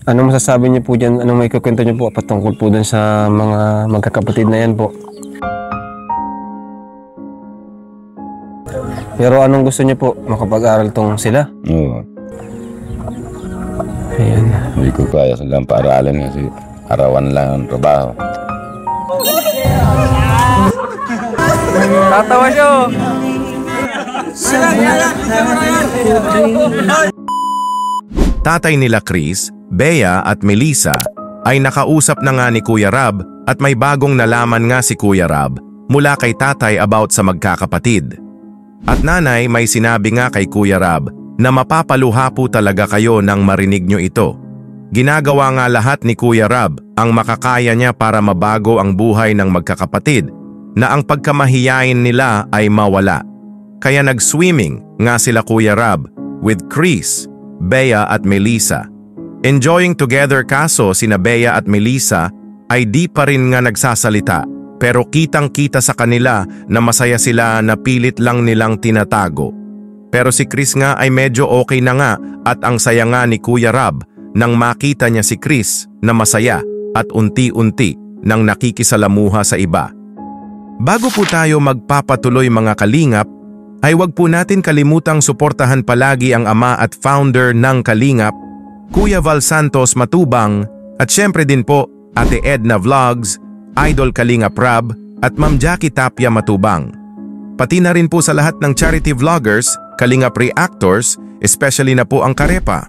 Ano masasabi niyo po dyan? Anong may kukwento niyo po patungkol po dun sa mga magkakapatid na yan po? Pero anong gusto niyo po? Makapag-aral tong sila? Oo. Ayan. Hindi ko kaya silang paaralin kasi arawan lang ang trabaho. Tatawa siya. Tatay nila Chris, Bea at Melissa ay nakausap na nga ni Kuya Rab at may bagong nalaman nga si Kuya Rab mula kay tatay about sa magkakapatid. At nanay may sinabi nga kay Kuya Rab na mapapaluha po talaga kayo nang marinig nyo ito. Ginagawa nga lahat ni Kuya Rab ang makakaya niya para mabago ang buhay ng magkakapatid na ang pagkamahiyain nila ay mawala. Kaya nag-swimming nga sila Kuya Rab with Chris, Bea at Melissa. Enjoying together kaso sina Bea at Melissa ay di pa rin nga nagsasalita pero kitang-kita sa kanila na masaya sila na pilit lang nilang tinatago. Pero si Chris nga ay medyo okay na nga at ang saya nga ni Kuya Rab nang makita niya si Chris na masaya at unti-unti nang nakikisalamuha sa iba. Bago po tayo magpapatuloy mga kalingap, ay wag po natin kalimutang suportahan palagi ang ama at founder ng Kalingap, Kuya Val Santos Matubang, at syempre din po Ate Edna Vlogs, Idol Kalingap Rab at Ma'am Jackie Tapia Matubang. Pati na rin po sa lahat ng charity vloggers, Kalingap Reactors, especially na po ang Karepa.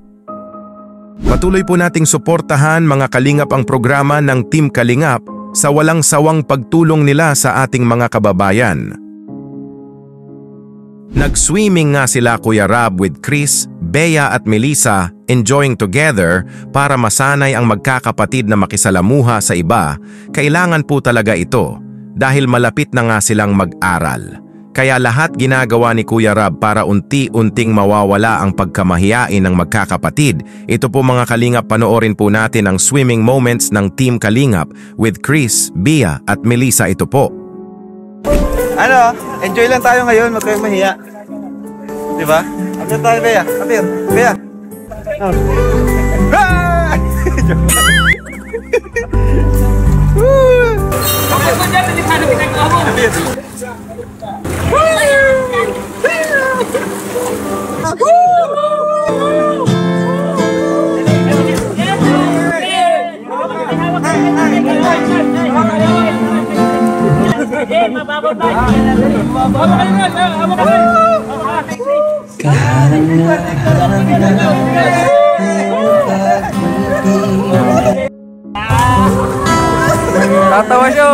Patuloy po nating suportahan mga Kalingap ang programa ng Team Kalingap sa walang sawang pagtulong nila sa ating mga kababayan. Nag-swimming nga sila Kuya Rab with Chris, Bea at Melissa enjoying together para masanay ang magkakapatid na makisalamuha sa iba. Kailangan po talaga ito dahil malapit na nga silang mag-aral. Kaya lahat ginagawa ni Kuya Rab para unti-unting mawawala ang pagkamahiyain ng magkakapatid. Ito po mga Kalingap, panoorin po natin ang swimming moments ng Team Kalingap with Chris, Bea at Melissa. Ito po. Ano? Enjoy lang tayo ngayon, wag kayong mahiya. Diba? Apir tayo, Bea. Apir. Bea. Oh. Ah! Apir. Tatawa siya.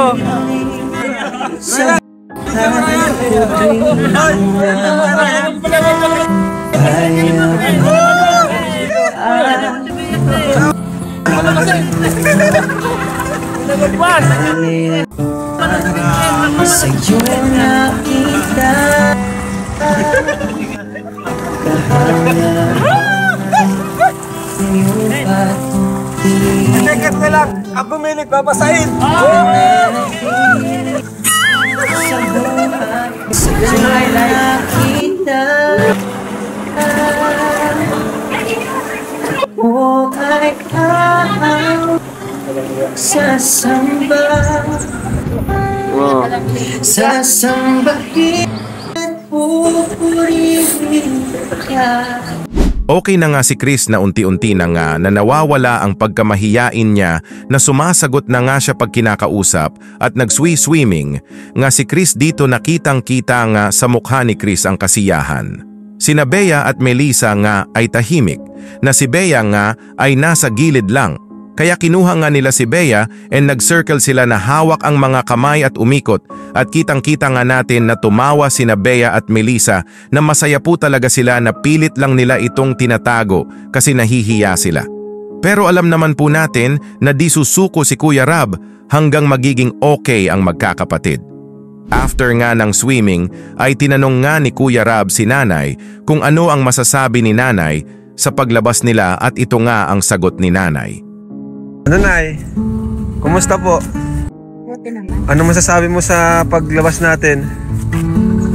Sa'yo nakita Nekat na lang. Ako may nagpapasahin. Sa'yo nakita mo ay ang sasamba. Sasambahin, pupurihin ka. Okay na nga si Chris na unti-unti na nga na nawawala ang pagkamahiyain niya na sumasagot na nga siya pag kinakausap at nag-swimming nga si Chris dito nakitang-kita nga sa mukha ni Chris ang kasiyahan. Sina Bea at Melissa nga ay tahimik na si Bea nga ay nasa gilid lang. Kaya kinuha nga nila si Bea and nag-circle sila na hawak ang mga kamay at umikot at kitang-kita nga natin na tumawa sina Bea at Melissa na masaya po talaga sila na pilit lang nila itong tinatago kasi nahihiya sila. Pero alam naman po natin na di susuko si Kuya Rab hanggang magiging okay ang magkakapatid. After nga ng swimming ay tinanong nga ni Kuya Rab si Nanay kung ano ang masasabi ni Nanay sa paglabas nila at ito nga ang sagot ni Nanay. Ano, Nay? Kumusta po? Buti naman. Ano masasabi mo sa paglabas natin?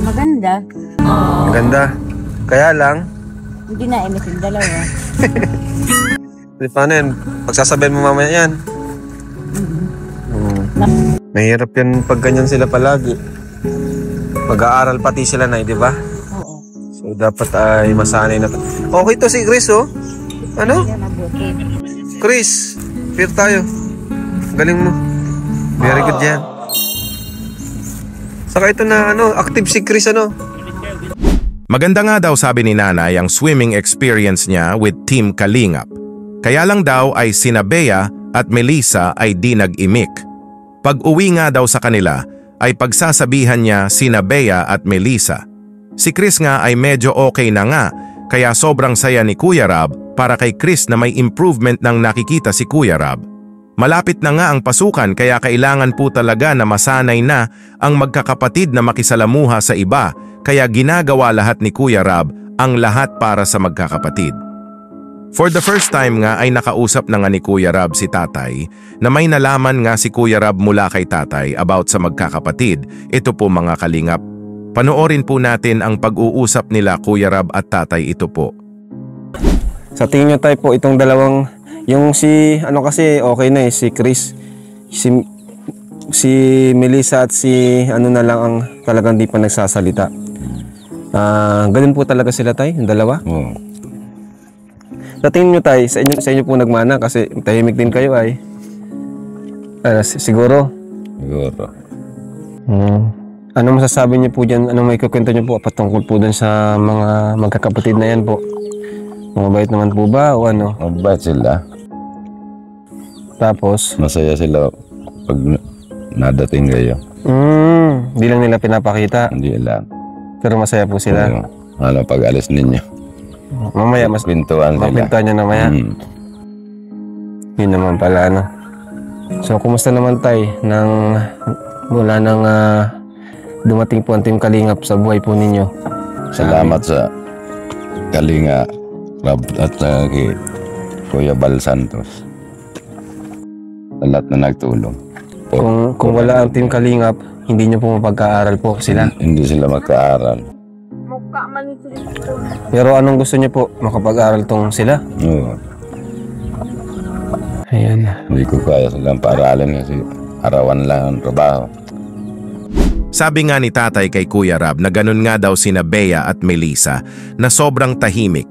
Maganda. Maganda. Kaya lang, Hindi na imis yung dalawa. Di paano yan? Pagsasabihin mo mamaya yan. Mahirap yan pag ganyan sila palagi. Mag-aaral pati sila na, di ba? Oo. So dapat ay masanay na. Okay to si Chris, oh. Ano? Yan mabuti. Chris, fair tayo. Galing mo. Very good yan. Saka ito na, active si Chris, Maganda nga daw sabi ni nanay ang swimming experience niya with Team Kalingap. Kaya lang daw ay sina Bea at Melissa ay di nag-imik. Pag uwi nga daw sa kanila ay pagsasabihan niya sina Bea at Melissa. Si Chris nga ay medyo okay na nga kaya sobrang saya ni Kuya Rab para kay Chris na may improvement nang nakikita si Kuya Rab. Malapit na nga ang pasukan kaya kailangan po talaga na masanay na ang magkakapatid na makisalamuha sa iba kaya ginagawa lahat ni Kuya Rab ang lahat para sa magkakapatid. For the first time nga ay nakausap na nga ni Kuya Rab si tatay na may nalaman nga si Kuya Rab mula kay tatay about sa magkakapatid. Ito po mga kalingap. Panoorin po natin ang pag-uusap nila Kuya Rab at tatay ito po. Sa tingin nyo tayo po, itong dalawang, yung si, kasi okay na si Chris. Si Melissa at si na lang ang talagang di pa nagsasalita. Ganun po talaga sila tayo, yung dalawa. Oo. Sa tingin nyo tayo, sa inyo po nagmana kasi tahimik din kayo ay. Siguro. Siguro. Ano masasabi niyo po dyan? Anong may kukwento niyo po patungkol po dun sa mga magkakapatid na yan po? Mabait naman po ba o ano? Mabait sila. Tapos? Masaya sila pag nadating kayo. Di lang nila pinapakita. Hindi lang. Pero masaya po sila. Ano pag alis ninyo? Mamaya mas Pintuan sila. mapintuan nyo na maya. Yun naman pala So kumusta naman tayo mula nang dumating po ang Team Kalingap sa buhay po ninyo? Salamat sa Kalinga Rab at kay Kuya Bal Santos. Sa lahat na nagtulong. Kung wala ang Team Kalingap, hindi nyo po mapagkaaral po sila. Hindi sila magkaaral. Pero anong gusto nyo po? Makapag-aral tong sila? Oo. Ayan. Hindi ko kaya silang paaralin kasi arawan lang ang trabaho. Sabi nga ni tatay kay Kuya Rab na ganun nga daw sina Bea at Melissa na sobrang tahimik.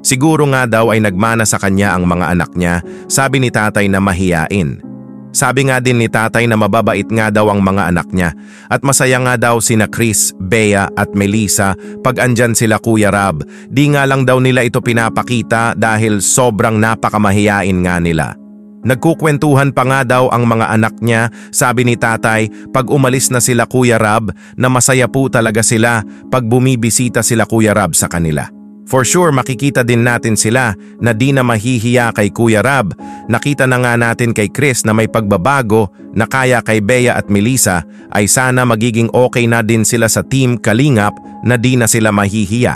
Siguro nga daw ay nagmana sa kanya ang mga anak niya, sabi ni tatay na mahiyain. Sabi nga din ni tatay na mababait nga daw ang mga anak niya at masaya nga daw sina Chris, Bea at Melissa pag andyan sila Kuya Rab. Di nga lang daw nila ito pinapakita dahil sobrang napakamahiyain nga nila. Nagkukwentuhan pa nga daw ang mga anak niya, sabi ni tatay, pag umalis na sila Kuya Rab na masaya po talaga sila pag bumibisita sila Kuya Rab sa kanila. For sure makikita din natin sila na di na mahihiya kay Kuya Rab. Nakita na nga natin kay Chris na may pagbabago na kaya kay Bea at Melissa ay sana magiging okay na din sila sa Team Kalingap na di na sila mahihiya.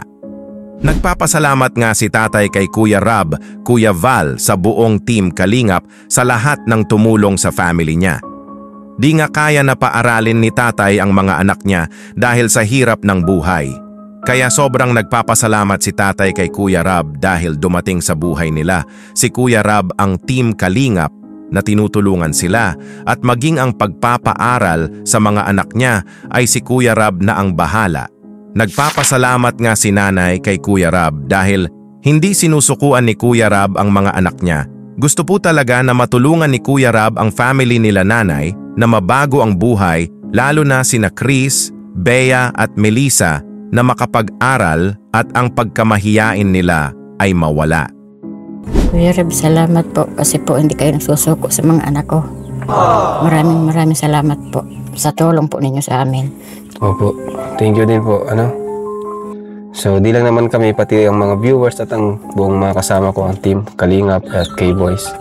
Nagpapasalamat nga si tatay kay Kuya Rab, Kuya Val sa buong Team Kalingap sa lahat ng tumulong sa family niya. Di nga kaya na paaralin ni tatay ang mga anak niya dahil sa hirap ng buhay. Kaya sobrang nagpapasalamat si tatay kay Kuya Rab dahil dumating sa buhay nila si Kuya Rab ang Team Kalingap na tinutulungan sila at maging ang pagpapaaral sa mga anak niya ay si Kuya Rab na ang bahala. Nagpapasalamat nga si nanay kay Kuya Rab dahil hindi sinusukuan ni Kuya Rab ang mga anak niya. Gusto po talaga na matulungan ni Kuya Rab ang family nila nanay na mabago ang buhay lalo na sina Chris, Bea at Melissa na makapag-aral at ang pagkamahiyain nila ay mawala. Kuya Rab, salamat po kasi po hindi kayo nagsusuko sa mga anak ko. Maraming salamat po sa tulong po ninyo sa amin. Opo. Thank you din po. So di lang naman kami pati ang mga viewers at ang buong mga kasama ko ang Team Kalingap at K-Boys.